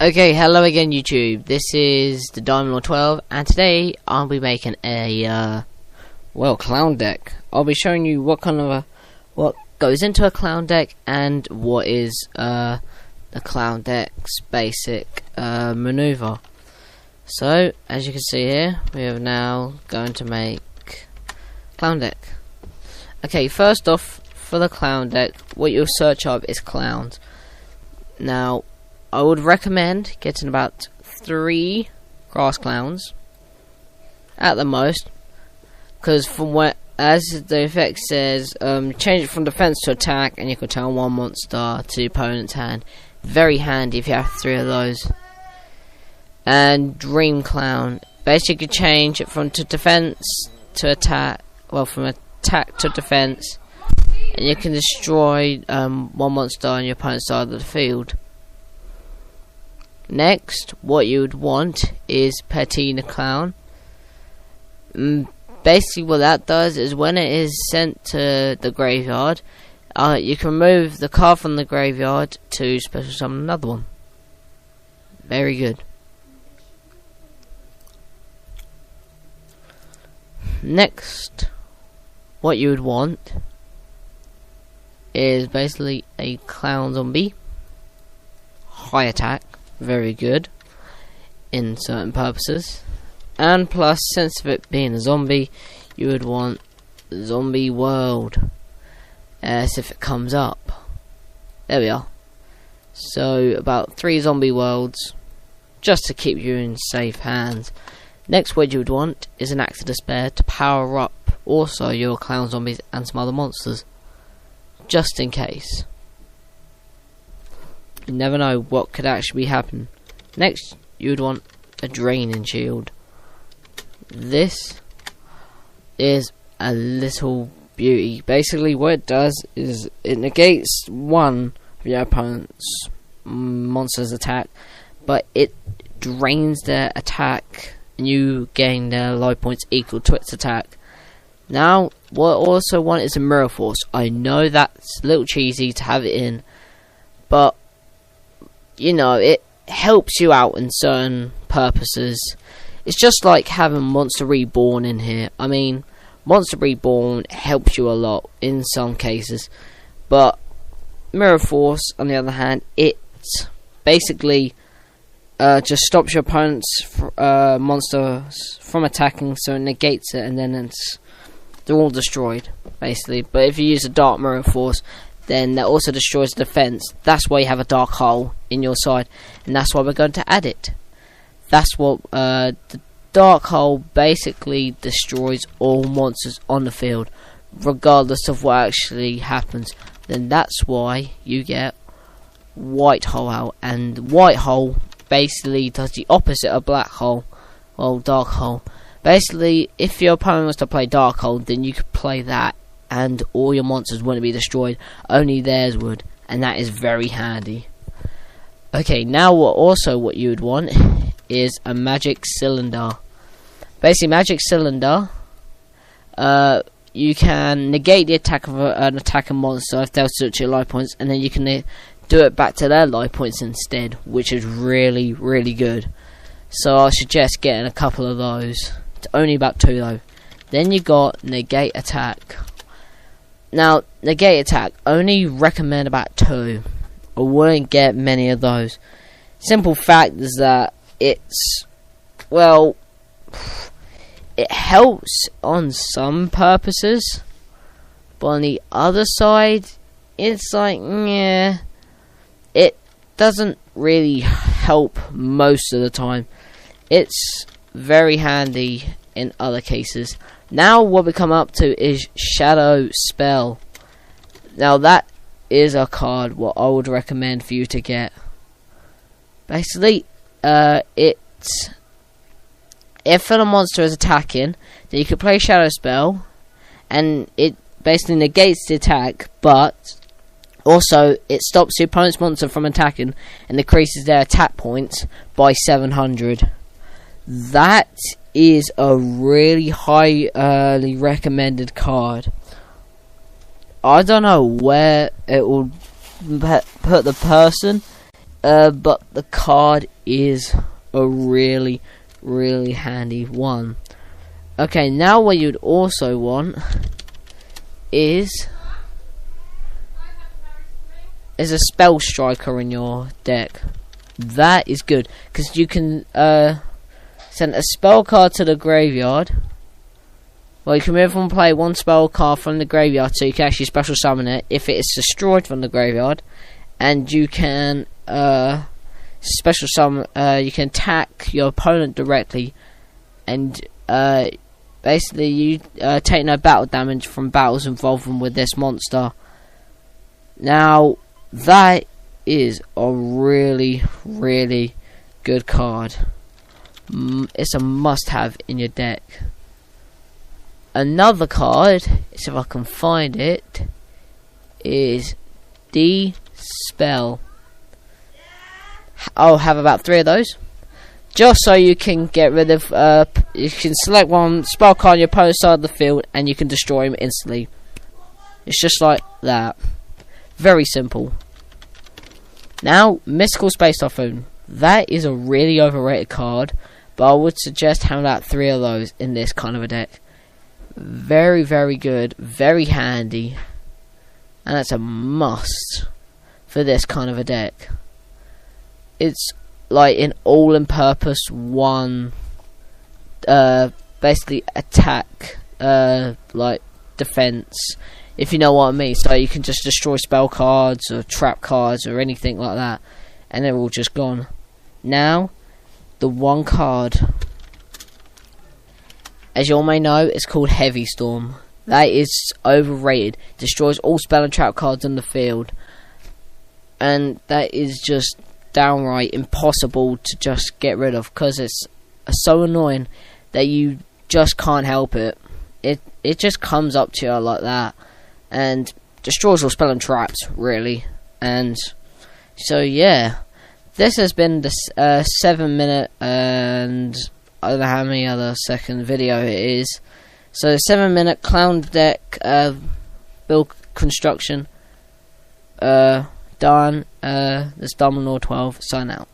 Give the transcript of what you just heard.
Okay, hello again YouTube. This is the Diamond 12 and today I'll be making a clown deck. I'll be showing you what goes into a clown deck and what is the clown deck's basic maneuver. So, as you can see here, we are now going to make clown deck. Okay, first off, for the clown deck, what you'll search up is clowns. Now, I would recommend getting about 3 grass clowns at the most, because from what, as the effect says, change it from defense to attack, and you can turn one monster to the opponent's hand. Very handy if you have 3 of those. And Dream Clown, basically change it from defense to attack. Well, from attack to defense, and you can destroy one monster on your opponent's side of the field. Next, what you would want is Patina Clown. Basically what that does is when it is sent to the graveyard, you can remove the card from the graveyard to special summon another one. Very good. Next, what you would want is basically a clown zombie. High attack. Very good in certain purposes, and plus, since of it being a zombie, you would want Zombie World as if it comes up. There we are. So about 3 zombie worlds just to keep you in safe hands. Next, what you would want is an Axe of Despair to power up also your clown zombies and some other monsters, just in case. You never know what could actually happen. Next, you would want a Draining Shield. This is a little beauty. Basically, what it does is it negates one of your opponent's monster's attack, but it drains their attack, and you gain their life points equal to its attack. Now, what I also want is a Mirror Force. I know that's a little cheesy to have it in, but you know, it helps you out in certain purposes. It's just like having Monster Reborn in here. I mean, Monster Reborn helps you a lot in some cases, but Mirror Force, on the other hand, it basically just stops your opponent's monsters from attacking, so it negates it, and then they're all destroyed, basically. But if you use a Dark Mirror Force, then that also destroys the defense. That's why you have a dark hole in your side, and that's why we're going to add it. That's what the dark hole basically destroys all monsters on the field, regardless of what actually happens. Then that's why you get white hole out, and white hole basically does the opposite of black hole, well, dark hole. Basically, if your opponent was to play dark hole, then you could play that, and all your monsters wouldn't be destroyed, only theirs would, and that is very handy. Okay, now what you would want is a Magic Cylinder. Basically, Magic Cylinder, you can negate the attack of an attacking monster if they'll search your life points, and then you can do it back to their life points instead, which is really, really good. So I suggest getting a couple of those. It's only about 2 though. Then you got Negate Attack. Now, negate attack, only recommend about 2. I wouldn't get many of those. Simple fact is that it's, well, it helps on some purposes, but on the other side, it's like, yeah, it doesn't really help most of the time. It's very handy in other cases. Now what we come up to is Shadow Spell. Now that is a card what I would recommend for you to get. Basically, if a monster is attacking, then you can play Shadow Spell, and it basically negates the attack, but also it stops the opponent's monster from attacking and decreases their attack points by 700. That is a really highly recommended card. I don't know where it will put the person but the card is a really handy one. Okay, now what you'd also want is a spell striker in your deck. That is good because you can send a spell card to the graveyard. Well, you can move and play one spell card from the graveyard, so you can actually special summon it if it is destroyed from the graveyard, and you can special summon. You can attack your opponent directly, and basically you take no battle damage from battles involving with this monster. Now that is a really good card. It's a must-have in your deck. Another card, if I can find it, is Spell. I'll have about 3 of those, just so you can get rid of. You can select one spell card on your opponent's side of the field, and you can destroy him instantly. It's just like that. Very simple. Now, Mystical Space Typhoon. That is a really overrated card, but I would suggest having about 3 of those in this kind of a deck. Very good, very handy, and that's a must for this kind of a deck. It's like an all-in-purpose one, basically attack, like defense, if you know what I mean. So you can just destroy spell cards or trap cards or anything like that, and they're all just gone. Now, the one card, as you all may know, it's called Heavy Storm. That is overrated. Destroys all spell and trap cards on the field, and that is just downright impossible to just get rid of, because it's so annoying that you just can't help it. It just comes up to you like that and destroys all spell and traps, really. And so yeah, this has been the 7-minute and I don't know how many other second video it is. So 7-minute clown deck build construction done. This Dominor 12 sign out.